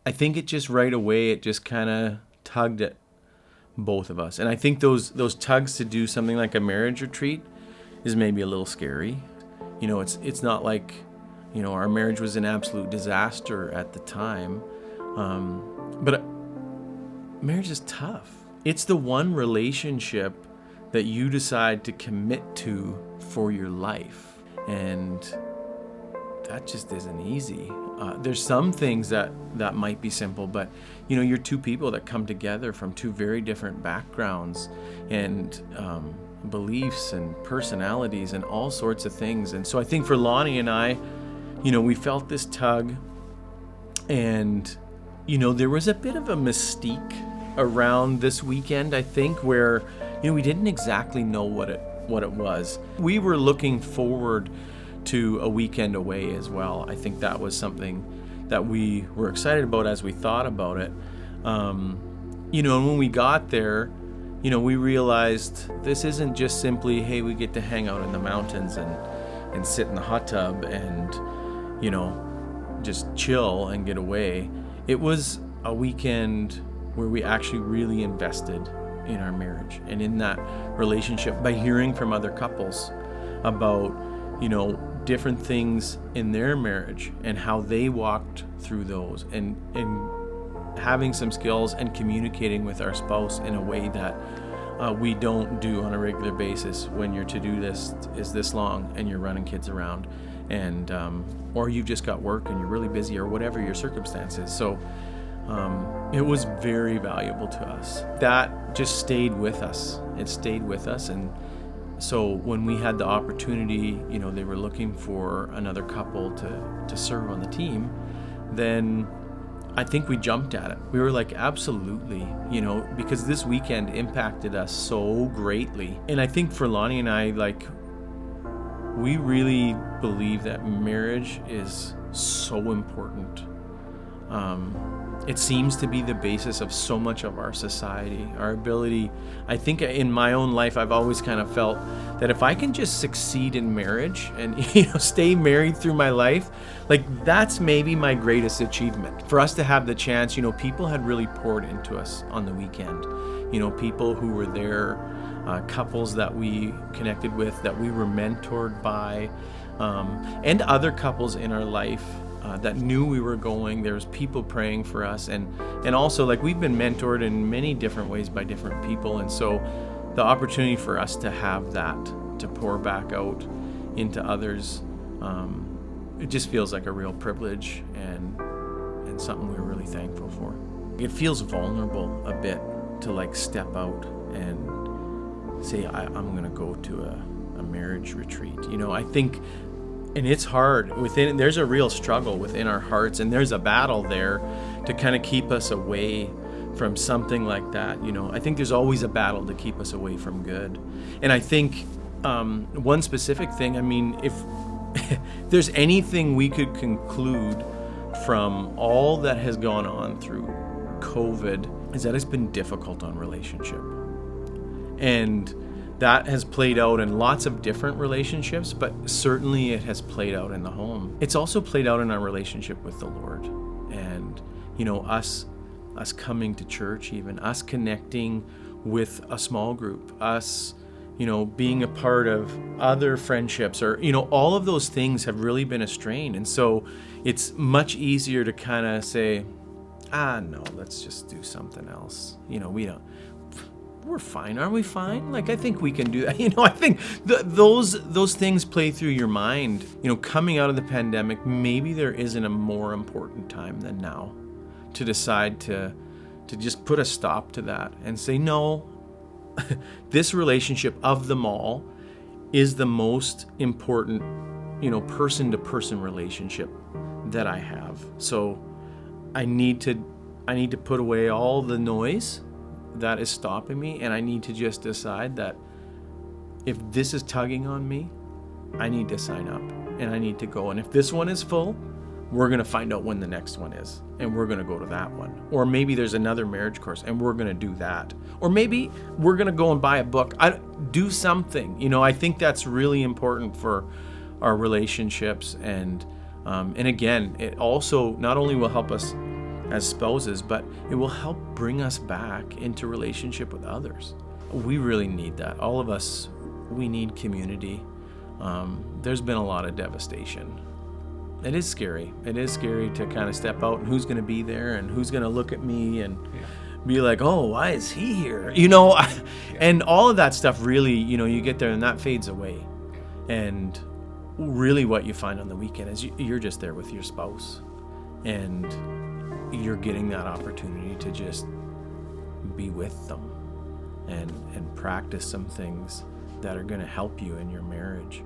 I think it just right away, it just kind of tugged at both of us. And I think those tugs to do something like a marriage retreat is maybe a little scary. It's not like, our marriage was an absolute disaster at the time. But marriage is tough. It's the one relationship that you decide to commit to for your life. And that just isn't easy. There's some things that might be simple, but you're two people that come together from two very different backgrounds and beliefs and personalities and all sorts of things. And so I think for Lonnie and I, we felt this tug, and there was a bit of a mystique around this weekend, I think, where we didn't exactly know what it was. We were looking forward to a weekend away as well. I think that was something that we were excited about as we thought about it. And when we got there, we realized this isn't just simply, hey, we get to hang out in the mountains and sit in the hot tub and, just chill and get away. It was a weekend where we actually really invested in our marriage and in that relationship by hearing from other couples about, different things in their marriage and how they walked through those, and having some skills and communicating with our spouse in a way that we don't do on a regular basis when your to-do list is this long and you're running kids around, and or you've just got work and you're really busy, or whatever your circumstances. So it was very valuable to us. That just stayed with us. It stayed with us. And so when we had the opportunity, they were looking for another couple to serve on the team, then I think we jumped at it. We were like, absolutely, because this weekend impacted us so greatly. And I think for Lonnie and I, we really believe that marriage is so important. It seems to be the basis of so much of our society, our ability. I think in my own life, I've always kind of felt that if I can just succeed in marriage and, stay married through my life, that's maybe my greatest achievement. For us to have the chance, people had really poured into us on the weekend. People who were there, couples that we connected with, that we were mentored by, and other couples in our life that knew we were going. There was people praying for us, and also we've been mentored in many different ways by different people, and so the opportunity for us to have that, to pour back out into others, it just feels like a real privilege and something we're really thankful for. It feels vulnerable a bit to step out and say, I'm going to go to a marriage retreat. I think. And it's hard there's a real struggle within our hearts, and there's a battle there to kind of keep us away from something like that. I think there's always a battle to keep us away from good. And I think one specific thing, if there's anything we could conclude from all that has gone on through COVID, is that it's been difficult on relationship. And that has played out in lots of different relationships, but certainly it has played out in the home. It's also played out in our relationship with the Lord. And, us coming to church, even us connecting with a small group, us, being a part of other friendships, or, all of those things have really been a strain. And so it's much easier to kind of say, no, let's just do something else. We're fine. Aren't we fine? I think we can do that. I think those things play through your mind. Coming out of the pandemic, maybe there isn't a more important time than now to decide to just put a stop to that and say, no, this relationship of them all is the most important, person-to-person relationship that I have. So I need to put away all the noise that is stopping me, and I need to just decide that if this is tugging on me, I need to sign up and I need to go. And if this one is full, we're going to find out when the next one is, and we're going to go to that one. Or maybe there's another marriage course and we're going to do that. Or maybe we're going to go and buy a book. Do something. I think that's really important for our relationships. And again, it also not only will help us as spouses, but it will help bring us back into relationship with others. We really need that. All of us, we need community. There's been a lot of devastation. It is scary. It is scary to kind of step out and who's going to be there and who's going to look at me and be like, oh, why is he here? And all of that stuff really, you get there and that fades away. And really what you find on the weekend is you're just there with your spouse and you're getting that opportunity to just be with them and practice some things that are going to help you in your marriage.